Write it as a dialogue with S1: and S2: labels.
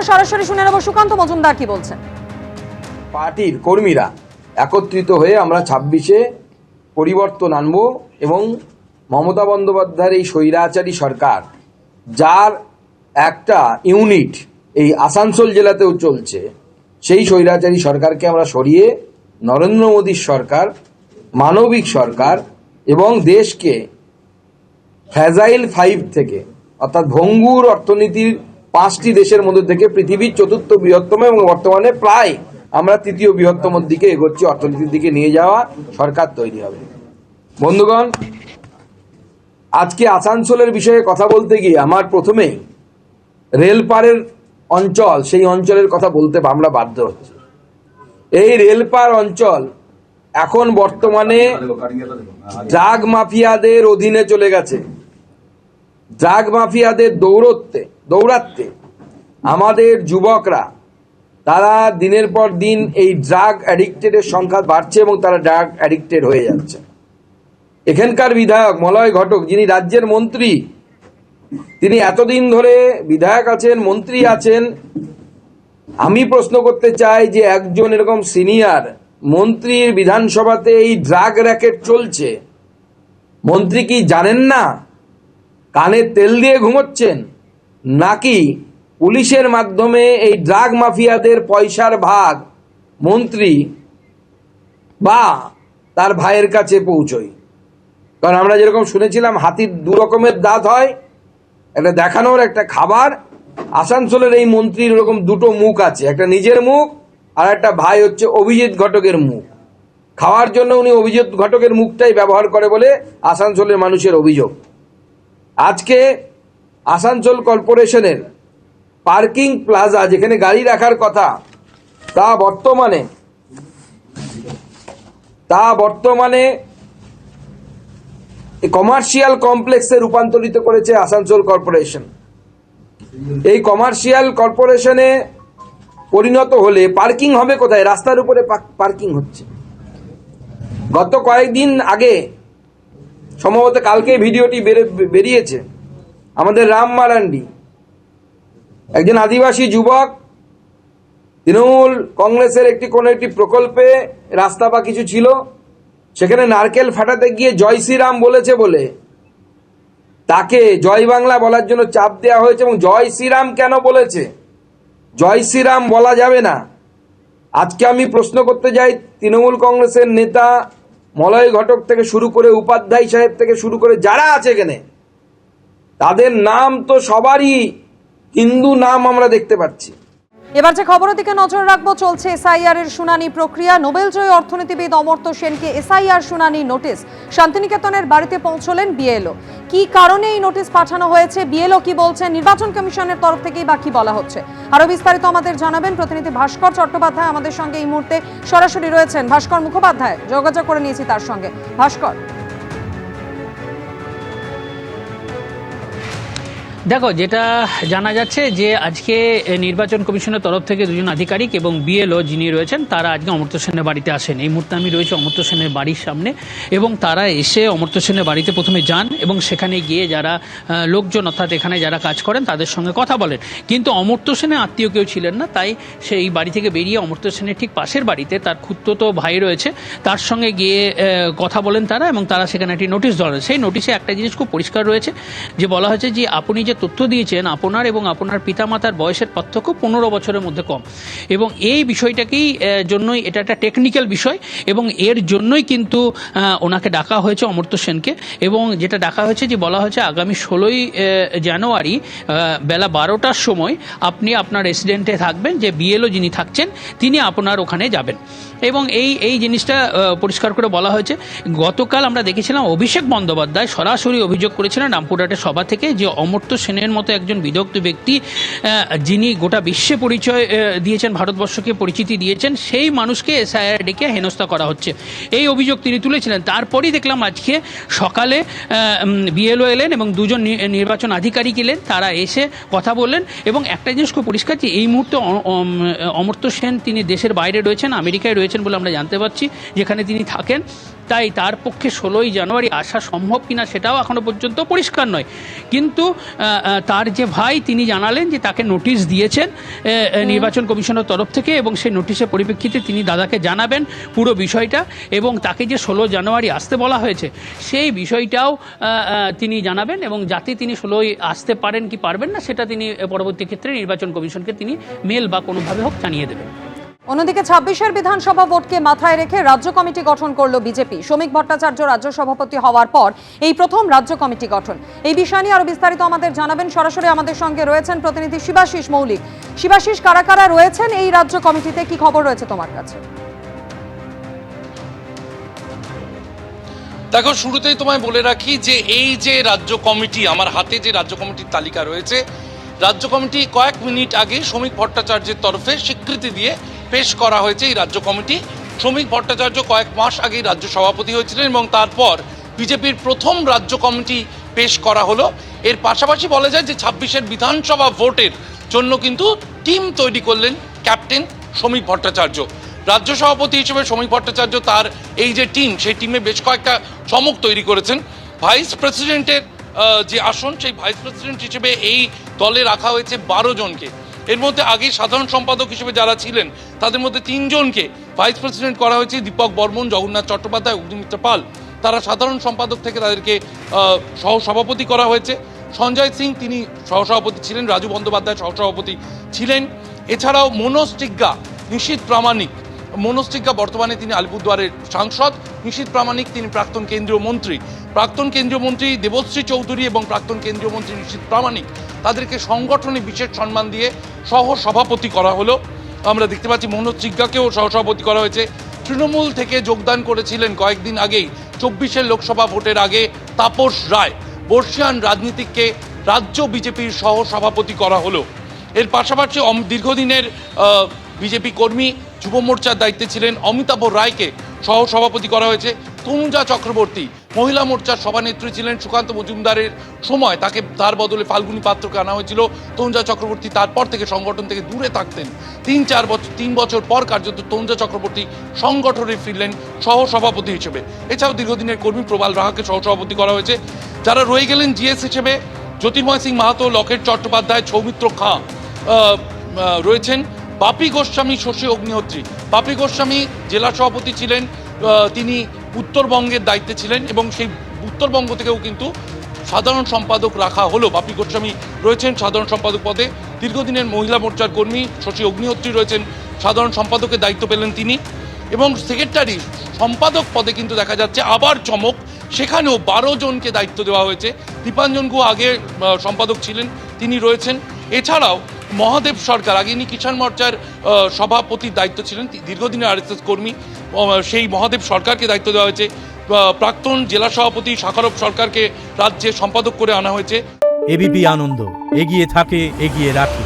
S1: সরাসরি শুনে নেব সুকান্ত মজুমদার কি বলছেন।
S2: পার্টির কর্মীরা একত্রিত হয়ে আমরা 26-এ পরিবর্তন আনবো এবং মমতা বন্দ্যোপাধ্যায়ের এই স্বৈরাচারী সরকার, যার একটা ইউনিট এই আসানসোল জেলাতেও চলছে, সেই স্বৈরাচারী সরকারকে আমরা সরিয়ে নরেন্দ্র মোদীর সরকার, মানবিক সরকার এবং দেশকে ফ্যাজাইল 5 থেকে অর্থাৎ ভঙ্গুর অর্থনীতির 5টি দেশের মধ্যে থেকে পৃথিবীর 4র্থ বৃহত্তম এবং বর্তমানে প্রায় আমরা 3য় বৃহত্তম দিকে এগোচ্ছি, অর্থনীতির দিকে নিয়ে যাওয়া সরকার তৈরি হবে। বন্ধুগণ, আজকে আসানসোলের বিষয়ে কথা বলতে গিয়ে আমার প্রথমেই রেলপারের অঞ্চল, সেই অঞ্চলের কথা বলতে আমরা বাধ্য হচ্ছি। এই রেলপার অঞ্চল এখন বর্তমানে ড্রাগ মাফিয়াদের অধীনে চলে গেছে। ড্রাগ মাফিয়াদের দৌড়াতে আমাদের যুবকরা, তারা দিনের পর দিন এই ড্রাগ অ্যাডিক্টেডের সংখ্যা বাড়ছে এবং তারা ড্রাগ অ্যাডিক্টেড হয়ে যাচ্ছে। এখানকার বিধায়ক মলয় ঘটক, যিনি রাজ্যের মন্ত্রী, তিনি এতদিন ধরে বিধায়ক আছেন, মন্ত্রী আছেন। আমি প্রশ্ন করতে চাই যে একজন এরকম সিনিয়র মন্ত্রীর বিধানসভাতে এই ড্রাগ র্যাকেট চলছে, মন্ত্রী কি জানেন না? কানে তেল দিয়ে ঘুমোচ্ছেন নাকি পুলিশের মাধ্যমে এই ড্রাগ মাফিয়াদের পয়সার ভাগ মন্ত্রী বা তার ভাইয়ের কাছে পৌঁছয়? কারণ আমরা যেরকম শুনেছিলাম হাতির 2 রকমের দাঁত হয়, একটা দেখানোর, একটা খাবার। আসানসোলের এই মন্ত্রীর এরকম 2টো মুখ আছে, একটা নিজের মুখ আর একটা ভাই হচ্ছে অভিজিৎ ঘটকের মুখ। খাওয়ার জন্য উনি অভিজিৎ ঘটকের মুখটাই ব্যবহার করে বলে আসানসোলের মানুষের অভিযোগ। আজকে আসানসোল কর্পোরেশনের পার্কিং প্লাজা, যেখানে গাড়ি রাখার কথা, তা বর্তমানে কমার্শিয়াল কমপ্লেক্সে রূপান্তরিত করেছে আসানসোল কর্পোরেশন। এই কমার্শিয়াল কর্পোরেশনে পরিণত হলে পার্কিং হবে কোথায়? রাস্তার উপরে পার্কিং হচ্ছে। গত কয়েকদিন আগে, সম্ভবত কালকে ভিডিওটি বেরিয়েছে, আমাদের রাম মারান্ডি, একজন আদিবাসী যুবক, তৃণমূল কংগ্রেসের কোনো একটি প্রকল্পে রাস্তা বা কিছু ছিল, সেখানে নারকেল ফাটাতে গিয়ে জয় শ্রীরাম বলেছে বলে তাকে জয় বাংলা বলার জন্য চাপ দেওয়া হয়েছে। এবং জয় শ্রীরাম কেন বলেছে? জয় শ্রীরাম বলা যাবে না। আজকে আমি প্রশ্ন করতে যাই, তৃণমূল কংগ্রেসের নেতা মলয় ঘটক থেকে শুরু করে উপাধ্যায় সাহেব থেকে শুরু করে যারা আছে এখানে, তাদের নাম তো সবারই হিন্দু নাম আমরা দেখতে পাচ্ছি।
S1: এবার যে খবরের দিকে নজর রাখবো, চলছে এসআইআর এর শুনানি প্রক্রিয়া। নোবেলজয়ী অর্থনীতিবিদ অমর্ত্য সেনকে এসআইআর শুনানি নোটিশ। শান্তিনিকেতনের বাড়িতে পৌঁছলেন বিএলও। কি কারণে এই নোটিশ পাঠানো হয়েছে, বিএলও কি বলছেন, নির্বাচন কমিশনের তরফ থেকেই বা কি বলা হচ্ছে, আরো বিস্তারিত আমাদের জানাবেন প্রতিনিধি ভাস্কর চট্টোপাধ্যায়। আমাদের সঙ্গে এই মুহূর্তে সরাসরি রয়েছেন। ভাস্কর মুখোপাধ্যায়, যোগাযোগ করে নিয়েছি তার সঙ্গে। ভাস্কর,
S3: দেখো, যেটা জানা যাচ্ছে যে আজকে নির্বাচন কমিশনের তরফ থেকে 2জন আধিকারিক এবং বিএলও যিনি রয়েছেন, তারা আজকে অমর্ত্য সেনের বাড়িতে আসেন। এই মুহূর্তে আমি রয়েছে অমর্ত্য সেনের বাড়ির সামনে, এবং তারা এসে অমর্ত্য সেনের বাড়িতে প্রথমে যান এবং সেখানে গিয়ে যারা লোকজন, অর্থাৎ এখানে যারা কাজ করেন, তাদের সঙ্গে কথা বলেন। কিন্তু অমর্ত্য সেনের আত্মীয় কেউ ছিলেন না, তাই সেই বাড়ি থেকে বেরিয়ে অমর্ত্য সেনের ঠিক পাশের বাড়িতে তার খুড়তুতো ভাই রয়েছে, তার সঙ্গে গিয়ে কথা বলেন তারা, এবং তারা সেখানে একটি নোটিশ ধরেন। সেই নোটিশে একটা জিনিস খুব পরিষ্কার রয়েছে, যে বলা হয়েছে যে আপনি যে তথ্য দিয়েছেন, আপনার এবং আপনার পিতামাতার বয়সের পার্থক্য 15 বছরের মধ্যে কম, এবং এই বিষয়টাকেই জন্যই এটা একটা টেকনিক্যাল বিষয়, এবং এর জন্যই কিন্তু ওনাকে ডাকা হয়েছে অমর্ত্য সেনকে। এবং যেটা ডাকা হয়েছে, যে বলা হয়েছে আগামী 16ই জানুয়ারি বেলা 12টার সময় আপনি আপনার রেসিডেন্টে থাকবেন, যে বিএলও যিনি থাকছেন তিনি আপনার ওখানে যাবেন। এবং এই জিনিসটা পরিষ্কার করে বলা হয়েছে। গতকাল আমরা দেখেছিলাম অভিষেক বন্দ্যোপাধ্যায় সরাসরি অভিযোগ করেছিলেন রামপুরহাটের সভা থেকে, যে অমর্ত্য সেনের মতো একজন বিদগ্ধ ব্যক্তি, যিনি গোটা বিশ্বে পরিচয় দিয়েছেন, ভারতবর্ষকে পরিচিতি দিয়েছেন, সেই মানুষকে এসআইআর ডেকে হেনস্থা করা হচ্ছে, এই অভিযোগ তিনি তুলেছিলেন। তারপরই দেখলাম আজকে সকালে বিএলও এলেন এবং 2জন নির্বাচন আধিকারিক এলেন, তারা এসে কথা বললেন। এবং একটা জিনিস খুব পরিষ্কার, যে এই মুহূর্তে অমর্ত্য সেন তিনি দেশের বাইরে রয়েছেন, আমেরিকায় রয়েছেন, রয়েছেন বলে আমরা জানতে পারছি, যেখানে তিনি থাকেন। তাই তার পক্ষে 16ই জানুয়ারি আসা সম্ভব কিনা সেটাও এখনও পর্যন্ত পরিষ্কার নয়। কিন্তু তার যে ভাই তিনি জানালেন যে তাকে নোটিশ দিয়েছেন নির্বাচন কমিশনের তরফ থেকে, এবং সেই নোটিশের পরিপ্রেক্ষিতে তিনি দাদাকে জানাবেন পুরো বিষয়টা, এবং তাকে যে 16 জানুয়ারি আসতে বলা হয়েছে সেই বিষয়টাও তিনি জানাবেন, এবং যাতে তিনি 16ই আসতে পারেন কি পারবেন না সেটা তিনি পরবর্তী ক্ষেত্রে নির্বাচন কমিশনকে তিনি মেল বা কোনোভাবে হোক জানিয়ে দেবেন।
S1: অন্যদিকে 26-এর বিধানসভা ভোটকে মাথায় রেখে রাজ্য কমিটি গঠন করলো বিজেপি। শ্রমিক ভট্টাচার্য রাজ্য সভাপতি হওয়ার পর এই প্রথম রাজ্য কমিটি গঠন। এই বিষয় নিয়ে আরো বিস্তারিত আমাদের জানাবেন, সরাসরি আমাদের সঙ্গে রয়েছেন প্রতিনিধি শিবাশিস মৌলিক। শিবাশিস, কারা কারা রয়েছেন এই রাজ্য কমিটিতে, কি খবর রয়েছে তোমার কাছে?
S4: দেখো, শুরুতেই তোমায় বলে রাখি যে এই যে রাজ্য কমিটি, আমার হাতে যে রাজ্য কমিটির তালিকা রয়েছে, রাজ্য কমিটি কয়েক মিনিট আগে শ্রমিক ভট্টাচার্যের তরফে স্বীকৃতি দিয়ে পেশ করা হয়েছে। এই রাজ্য কমিটি, শ্রমিক ভট্টাচার্য কয়েক মাস আগেই রাজ্য সভাপতি হয়েছিলেন এবং তারপর বিজেপির প্রথম রাজ্য কমিটি পেশ করা হলো। এর পাশাপাশি বলা যায় যে 26-এর বিধানসভা ভোটের জন্য কিন্তু টিম তৈরি করলেন ক্যাপ্টেন শ্রমিক ভট্টাচার্য। রাজ্য সভাপতি হিসেবে শ্রমিক ভট্টাচার্য তার এই যে টিম, সেই টিমে বেশ কয়েকটা চমক তৈরি করেছেন। ভাইস প্রেসিডেন্টের যে আসন, সেই ভাইস প্রেসিডেন্ট হিসেবে এই দলে রাখা হয়েছে 12 জনকে। এর মধ্যে আগে সাধারণ সম্পাদক হিসেবে যারা ছিলেন তাদের মধ্যে 3 জনকে ভাইস প্রেসিডেন্ট করা হয়েছে, দীপক বর্মন, জগন্নাথ চট্টোপাধ্যায়, অগ্নিমিত্র পাল। তারা সাধারণ সম্পাদক থেকে তাদেরকে সহসভাপতি করা হয়েছে। সঞ্জয় সিং তিনি সহসভাপতি ছিলেন, রাজু বন্দ্যোপাধ্যায় সহসভাপতি ছিলেন। এছাড়াও মনোজ টিগ্গা, নিশীথ প্রামাণিক, মনোজ টিগ্গা বর্তমানে তিনি আলিপুরদুয়ারের সাংসদ, নিশীথ প্রামাণিক তিনি প্রাক্তন কেন্দ্রীয় মন্ত্রী, প্রাক্তন কেন্দ্রীয় মন্ত্রী দেবশ্রী চৌধুরী এবং প্রাক্তন কেন্দ্রীয় মন্ত্রী নিশীথ প্রামাণিক, তাদেরকে সংগঠনে বিশেষ সম্মান দিয়ে সহসভাপতি করা হলো। আমরা দেখতে পাচ্ছি মনোজ টিগ্গাকেও সহসভাপতি করা হয়েছে। তৃণমূল থেকে যোগদান করেছিলেন কয়েকদিন আগেই 24-এর লোকসভা ভোটের আগে তাপস রায়, বর্ষিয়ান রাজনীতিককে রাজ্য বিজেপির সহসভাপতি করা হলো। এর পাশাপাশি দীর্ঘদিনের বিজেপি কর্মী, যুব মোর্চার দায়িত্বে ছিলেন অমিতাভ রায়কে সহসভাপতি করা হয়েছে। তনুজা চক্রবর্তী মহিলা মোর্চার সভানেত্রী ছিলেন, সুকান্ত মজুমদারের সময় তার বদলে ফাল্গুনী পাত্রকে আনা হয়েছিল। তনুজা চক্রবর্তী তারপর থেকে সংগঠন থেকে দূরে থাকতেন। 3 বছর পর কার্যত তনুজা চক্রবর্তী সংগঠনে ফিরলেন সহসভাপতি হিসেবে। এছাড়াও দীর্ঘদিনের কর্মী প্রবাল রাহাকে সহসভাপতি করা হয়েছে। যারা রয়ে গেলেন জিএস হিসেবে, জ্যোতির্ময় সিং মাহাতো, লকেট চট্টোপাধ্যায়, সৌমিত্র খাঁ রয়েছেন। বাপি গোস্বামী, শশী অগ্নিহোত্রী। বাপি গোস্বামী জেলা সভাপতি ছিলেন, তিনি উত্তরবঙ্গের দায়িত্বে ছিলেন এবং সেই উত্তরবঙ্গ থেকেও কিন্তু সাধারণ সম্পাদক রাখা হলো। বাপি গোস্বামী রয়েছেন সাধারণ সম্পাদক পদে। দীর্ঘদিনের মহিলা মোর্চার কর্মী শশী অগ্নিহোত্রী রয়েছেন, সাধারণ সম্পাদকের দায়িত্ব পেলেন তিনি। এবং সেক্রেটারি সম্পাদক পদে কিন্তু দেখা যাচ্ছে আবার চমক, সেখানেও 12 জনকে দায়িত্ব দেওয়া হয়েছে। দীপাঞ্জন গুহ আগে সম্পাদক ছিলেন, তিনি রয়েছেন। এছাড়াও মহাদেব সরকার, আগে ইনি কিষাণ মোর্চার সভাপতির দায়িত্ব ছিলেন, দীর্ঘদিনের আরএসএস কর্মী, সেই মহাদেব সরকারকে দায়িত্ব দেওয়া হয়েছে। প্রাক্তন জেলা সভাপতি শাকারব সরকারকে রাজ্যের সম্পাদক করে আনা হয়েছে।
S5: এবিপি আনন্দ, এগিয়ে থাকে, এগিয়ে রাখে।